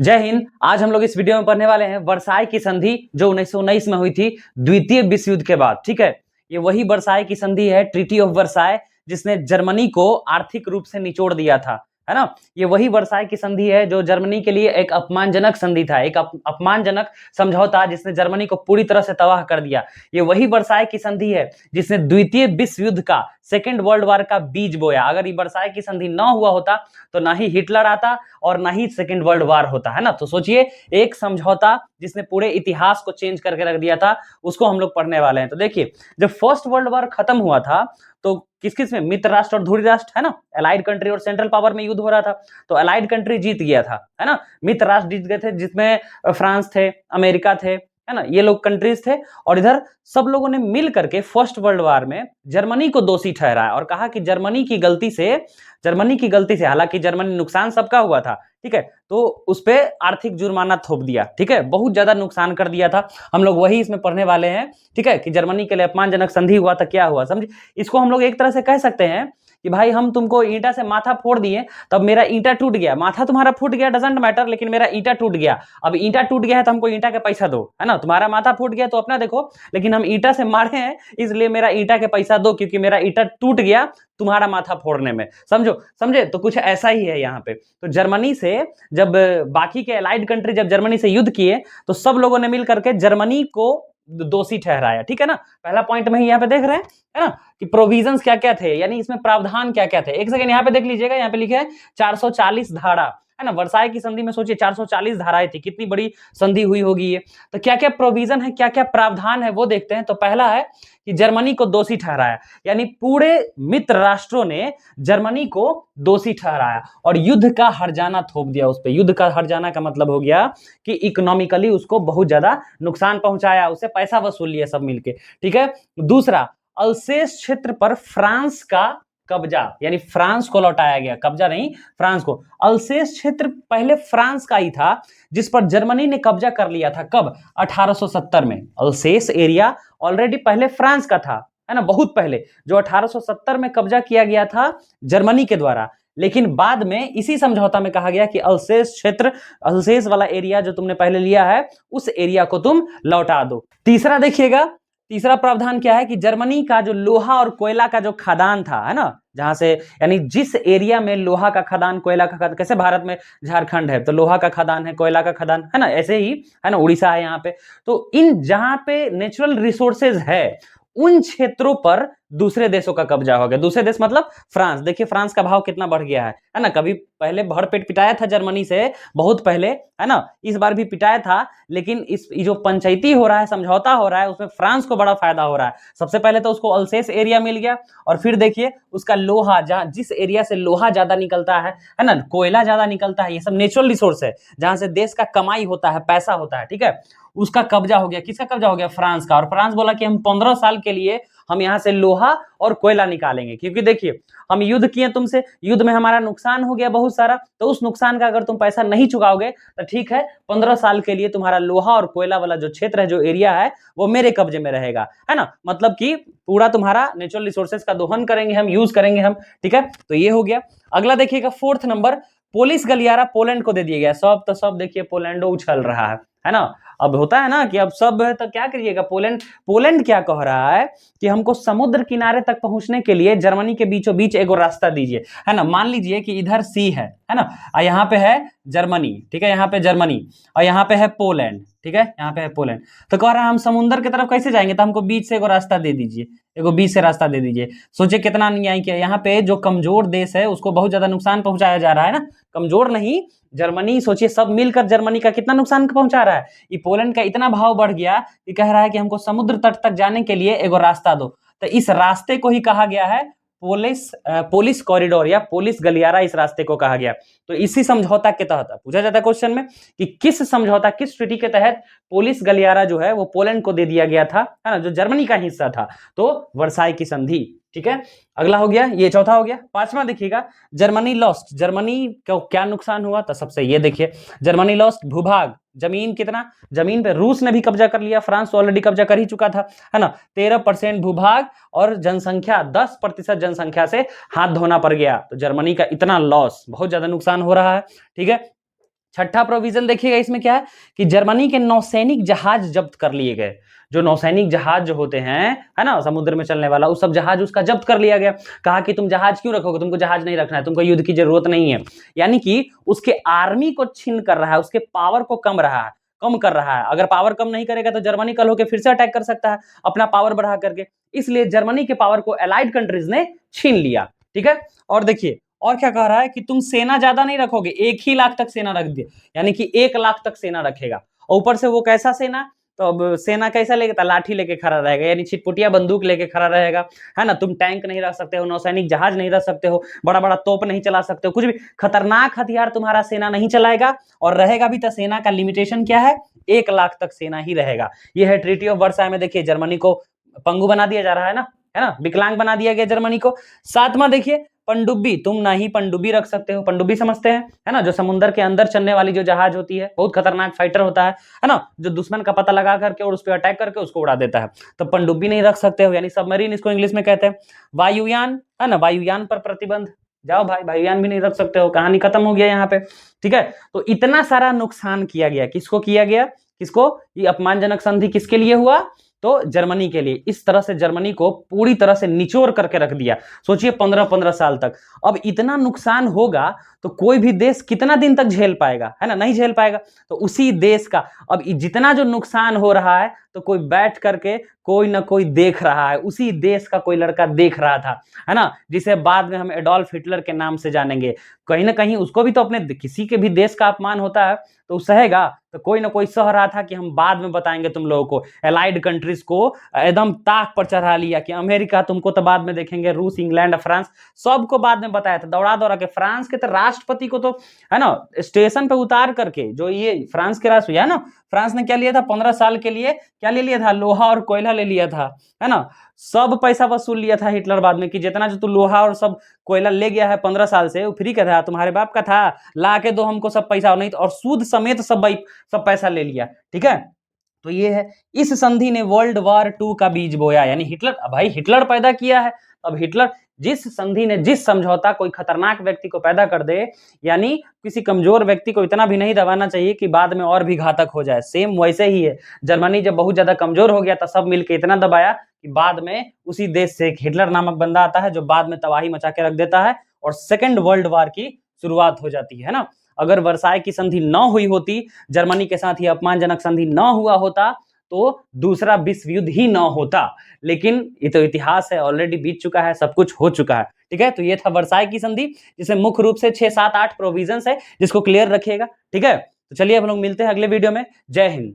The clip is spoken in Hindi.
जय हिंद। आज हम लोग इस वीडियो में पढ़ने वाले हैं वर्साई की संधि जो 1919 में हुई थी द्वितीय विश्व युद्ध के बाद। ठीक है, ये वही वर्साई की संधि है, ट्रीटी ऑफ वर्साई, जिसने जर्मनी को आर्थिक रूप से निचोड़ दिया था, है ना। ये वही वर्साई की संधि है जो जर्मनी के लिए एक अपमानजनक संधि था, एक अपमानजनक समझौता जिसने जर्मनी को पूरी तरह से तबाह कर दिया। ये वही वर्साई की संधि है जिसने द्वितीय विश्व युद्ध का, सेकेंड वर्ल्ड वॉर का बीज बोया। अगर ये वर्साई की संधि ना हुआ होता तो ना ही हिटलर आता और ना ही सेकेंड वर्ल्ड वॉर होता, है ना। तो सोचिए, एक समझौता जिसने पूरे इतिहास को चेंज करके रख दिया था, उसको हम लोग पढ़ने वाले हैं। तो देखिए, जब फर्स्ट वर्ल्ड वॉर खत्म हुआ था तो किस किस में, मित्र राष्ट्र और धुरी राष्ट्र, है ना, अलाइड कंट्री और सेंट्रल पावर में युद्ध हो रहा था। तो अलाइड कंट्री जीत गया था, है ना, मित्र राष्ट्र जीत गए थे, जिसमें फ्रांस थे, अमेरिका थे, है ना, ये लोग कंट्रीज थे। और इधर सब लोगों ने मिल करके फर्स्ट वर्ल्ड वॉर में जर्मनी को दोषी ठहराया और कहा कि जर्मनी की गलती से, हालांकि जर्मनी नुकसान सबका हुआ था, ठीक है, तो उस पे आर्थिक जुर्माना थोप दिया, ठीक है, बहुत ज्यादा नुकसान कर दिया था। हम लोग वही इसमें पढ़ने वाले हैं, ठीक है, कि जर्मनी के लिए अपमानजनक संधि हुआ था, क्या हुआ, समझे। इसको हम लोग एक तरह से कह सकते हैं कि भाई हम तुमको ईंटा से माथा फोड़ दिए, तब मेरा ईंटा टूट गया, माथा तुम्हारा फूट गया, डजंट मैटर, लेकिन मेरा ईंटा टूट गया। अब ईंटा टूट गया है तो हमको ईंटा के पैसा दो, है ना। तुम्हारा माथा फूट गया तो अपना देखो, लेकिन हम ईंटा से मारे हैं इसलिए मेरा ईंटा के पैसा दो, क्योंकि मेरा ईंटा टूट गया तुम्हारा माथा फोड़ने में। समझे। तो कुछ ऐसा ही है यहाँ पे। तो जर्मनी से जब बाकी के अलाइड कंट्री जब जर्मनी से युद्ध किए तो सब लोगों ने मिल करके जर्मनी को दोषी ठहराया, ठीक है ना। पहला पॉइंट में ही यहाँ पे देख रहे हैं, है ना, कि प्रोविजंस क्या क्या थे, यानी इसमें प्रावधान क्या क्या थे। एक सेकंड यहाँ पे देख लीजिएगा, यहाँ पे लिखे है 440 धारा, है ना। वर्साई की संधि में सोचिए 440 धाराएं थी, कितनी बड़ी संधि हुई होगी ये। तो क्या क्या प्रोविजन है, क्या क्या प्रावधान है, वो देखते हैं। तो पहला है कि जर्मनी को दोषी ठहराया, यानी पूरे मित्र राष्ट्रों ने जर्मनी को दोषी ठहराया और युद्ध का हर्जाना थोप दिया उस पर। युद्ध का हर्जाना का मतलब हो गया कि इकोनॉमिकली उसको बहुत ज्यादा नुकसान पहुंचाया, उससे पैसा वसूल लिया सब मिलके, ठीक है। दूसरा, अल्सेस क्षेत्र पर फ्रांस का कब्जा, यानी फ्रांस को लौटाया गया, कब्जा नहीं, फ्रांस को। अल्सेस क्षेत्र पहले फ्रांस का ही था, जिस पर जर्मनी ने कब्जा कर लिया था। कब? 1870 में। अल्सेस एरिया ऑलरेडी पहले फ्रांस का था, है ना, बहुत पहले, जो 1870 में कब्जा किया गया था जर्मनी के द्वारा। लेकिन बाद में इसी समझौता में कहा गया कि अल्सेस क्षेत्र, अल्सेस वाला एरिया जो तुमने पहले लिया है, उस एरिया को तुम लौटा दो। तीसरा देखिएगा, तीसरा प्रावधान क्या है कि जर्मनी का जो लोहा और कोयला का जो खदान था, है ना, जहां से, यानी जिस एरिया में लोहा का खदान, कोयला का खदान, कैसे भारत में झारखंड है तो लोहा का खदान है, कोयला का खदान है ना, ऐसे ही, है ना, उड़ीसा है यहाँ पे। तो इन जहां पे नेचुरल रिसोर्सेज है, उन क्षेत्रों पर दूसरे देशों का कब्जा हो गया। दूसरे देश मतलब फ्रांस। देखिए फ्रांस का भाव कितना बढ़ गया है ना। कभी पहले भरपेट पिटाया था जर्मनी से, बहुत पहले, है ना, इस बार भी पिटाया था, लेकिन इस जो पंचायती हो रहा है, समझौता हो रहा है, उसमें फ्रांस को बड़ा फायदा हो रहा है। सबसे पहले तो उसको अल्सेस एरिया मिल गया, और फिर देखिए उसका लोहा, जहां जिस एरिया से लोहा ज्यादा निकलता है ना, कोयला ज्यादा निकलता है, ये सब नेचुरल रिसोर्स है, जहां से देश का कमाई होता है, पैसा होता है, ठीक है, उसका कब्जा हो गया। किसका कब्जा हो गया? फ्रांस का। और फ्रांस बोला कि हम 15 साल के लिए हम यहां से लोहा और कोयला निकालेंगे, क्योंकि देखिए हम युद्ध किए तुमसे, युद्ध में हमारा नुकसान हो गया बहुत सारा, तो उस नुकसान का अगर तुम पैसा नहीं चुकाओगे तो ठीक है, 15 साल के लिए तुम्हारा लोहा और कोयला वाला जो क्षेत्र है, जो एरिया है, वो मेरे कब्जे में रहेगा, है ना। मतलब कि पूरा तुम्हारा नेचुरल रिसोर्सेज का दोहन करेंगे हम, यूज करेंगे हम, ठीक है। तो ये हो गया। अगला देखिएगा, फोर्थ नंबर, पोलिस गलियारा पोलैंड को दे दिया गया। सब तो सब देखिए पोलैंडो उछल रहा है ना। अब होता है ना कि अब सब है तो क्या करिएगा, पोलैंड क्या कह रहा है कि हमको समुद्र किनारे तक पहुंचने के लिए जर्मनी के बीचों बीच एगो रास्ता दीजिए, है ना। मान लीजिए कि इधर सी है ना, और यहाँ पे है जर्मनी, ठीक है, यहाँ पे जर्मनी, और यहाँ पे है पोलैंड, ठीक है, यहाँ पे है पोलैंड। तो कह रहा है हम समुद्र की तरफ कैसे जाएंगे, तो हमको बीच से एगो रास्ता दे दीजिए, एगो बीच से रास्ता दे दीजिए। सोचिए कितना अन्याय किया। यहाँ पे जो कमजोर देश है उसको बहुत ज्यादा नुकसान पहुंचाया जा रहा है ना। कमजोर नहीं, जर्मनी, सोचिए सब मिलकर जर्मनी का कितना नुकसान पहुंचा रहा है। ये पोलैंड का इतना भाव बढ़ गया कि कह रहा है कि हमको समुद्र तट तक जाने के लिए एगो रास्ता दो। तो इस रास्ते को ही कहा गया है पोलिस कॉरिडोर या पोलिस गलियारा, इस रास्ते को कहा गया। तो इसी समझौता के तहत पूछा जाता है क्वेश्चन में कि किस समझौता, किस ट्रीटी के तहत पोलिस गलियारा जो है वो पोलैंड को दे दिया गया था, है ना, जो जर्मनी का हिस्सा था। तो वर्साई की संधि, ठीक है, अगला हो गया, ये चौथा हो गया। पांचवा देखिएगा, जर्मनी लॉस्ट। जर्मनी को क्या नुकसान हुआ? तो सबसे ये देखिए, जर्मनी लॉस्ट भूभाग, जमीन कितना, जमीन पे रूस ने भी कब्जा कर लिया, फ्रांस तो ऑलरेडी कब्जा कर ही चुका था, है ना। 13% भूभाग और जनसंख्या 10% जनसंख्या से हाथ धोना पड़ गया। तो जर्मनी का इतना लॉस, बहुत ज्यादा नुकसान हो रहा है, ठीक है। छठा प्रोविजन देखिएगा, इसमें क्या है कि जर्मनी के नौसैनिक जहाज जब्त कर लिए गए। जो नौसैनिक जहाज जो होते हैं, है ना, समुद्र में चलने वाला, उस सब जहाज उसका जब्त कर लिया गया। कहा कि तुम जहाज क्यों रखोगे, तुमको जहाज नहीं रखना है, तुमको युद्ध की जरूरत नहीं है। यानी कि उसके आर्मी को छीन कर रहा है, उसके पावर को कम कर रहा है। अगर पावर कम नहीं करेगा तो जर्मनी कल होकर फिर से अटैक कर सकता है अपना पावर बढ़ा करके। इसलिए जर्मनी के पावर को एलाइड कंट्रीज ने छीन लिया, ठीक है। और देखिए और क्या कह रहा है कि तुम सेना ज्यादा नहीं रखोगे, 1 ही लाख तक सेना रख दिए, यानी कि 1 लाख तक सेना रखेगा। और ऊपर से वो कैसा सेना, तो अब सेना कैसा लेगा, लाठी लेके खड़ा रहेगा, यानी छिटपुटिया बंदूक लेके खड़ा रहेगा, है ना। तुम टैंक नहीं रख सकते हो, नौसैनिक जहाज नहीं रख सकते हो, बड़ा बड़ा तोप नहीं चला सकते हो, कुछ भी खतरनाक हथियार तुम्हारा सेना नहीं चलाएगा। और रहेगा भी तो सेना का लिमिटेशन क्या है, 1 लाख तक सेना ही रहेगा। यह है ट्रीटी ऑफ वर्साई में। देखिए जर्मनी को पंगु बना दिया जा रहा है ना, विकलांग बना दिया गया जर्मनी को। सातवां देखिए, पनडुब्बी, तुम ना ही पनडुब्बी रख सकते हो। पनडुब्बी समझते हैं, है ना, जो समुद्र के अंदर चलने वाली जो जहाज होती है, बहुत खतरनाक फाइटर होता है ना, जो दुश्मन का पता लगा करके और उस पर अटैक करके उसको उड़ा देता है। तो पनडुब्बी नहीं रख सकते हो, यानी सबमरीन इसको इंग्लिश में कहते हैं। वायुयान, है ना, वायुयान पर प्रतिबंध, जाओ भाई, वायुयान भी नहीं रख सकते हो, कहानी खत्म हो गया यहाँ पे, ठीक है। तो इतना सारा नुकसान किया गया, किसको किया गया, किसको, ये अपमानजनक संधि किसके लिए हुआ, तो जर्मनी के लिए। इस तरह से जर्मनी को पूरी तरह से निचोड़ करके रख दिया। सोचिए 15-15 साल तक। अब इतना नुकसान होगा तो कोई भी देश कितना दिन तक झेल पाएगा, है ना, नहीं झेल पाएगा। तो उसी देश का अब जितना जो नुकसान हो रहा है, तो कोई बैठ करके कोई ना कोई देख रहा है, उसी देश का कोई लड़का देख रहा था, है ना, जिसे बाद में हम एडोल्फ हिटलर के नाम से जानेंगे। कहीं ना कहीं उसको भी तो अपने किसी के भी देश का अपमान होता है तो सहेगा, तो कोई ना कोई सह रहा था कि हम बाद में बताएंगे तुम लोगों को। एलाइड कंट्रीज को एकदम ताक पर चढ़ा लिया कि अमेरिका तुमको तो बाद में देखेंगे, रूस, इंग्लैंड, फ्रांस, सबको बाद में बताया था, दौड़ा दौड़ा के। फ्रांस के तो राष्ट्रपति को तो, है ना, स्टेशन पे उतार करके, जो ये फ्रांस के राष्ट्र, है ना, फ्रांस ने क्या लिया था 15 साल के लिए, क्या ले लिया था, लोहा और कोयला ले लिया था, है ना। सब पैसा वसूल लिया था हिटलर बाद में कि जितना जो तू लोहा और सब कोयला ले गया है 15 साल से, वो फ्री का था, तुम्हारे बाप का था, ला के दो हमको सब पैसा, और नहीं तो और सूद समेत सब पैसा ले लिया, ठीक है। तो ये है, इस संधि ने वर्ल्ड वॉर 2 का बीज बोया। यानी हिटलर, भाई हिटलर पैदा किया है, अब हिटलर, जिस संधि ने, जिस समझौता कोई खतरनाक व्यक्ति को पैदा कर दे, यानी किसी कमजोर व्यक्ति को इतना भी नहीं दबाना चाहिए कि बाद में और भी घातक हो जाए। सेम वैसे ही है, जर्मनी जब बहुत ज्यादा कमजोर हो गया था, सब मिलकर इतना दबाया कि बाद में उसी देश से एक हिटलर नामक बंदा आता है, जो बाद में तबाही मचा के रख देता है और सेकेंड वर्ल्ड वॉर की शुरुआत हो जाती है ना। अगर वर्साई की संधि न हुई होती, जर्मनी के साथ ये अपमानजनक संधि न हुआ होता, तो दूसरा विश्व युद्ध ही न होता। लेकिन ये तो इतिहास है, ऑलरेडी बीत चुका है, सब कुछ हो चुका है, ठीक है। तो ये था वर्साई की संधि, जिसमें मुख्य रूप से 6, 7, 8 प्रोविजंस है, जिसको क्लियर रखिएगा, ठीक है। तो चलिए हम लोग मिलते हैं अगले वीडियो में। जय हिंद।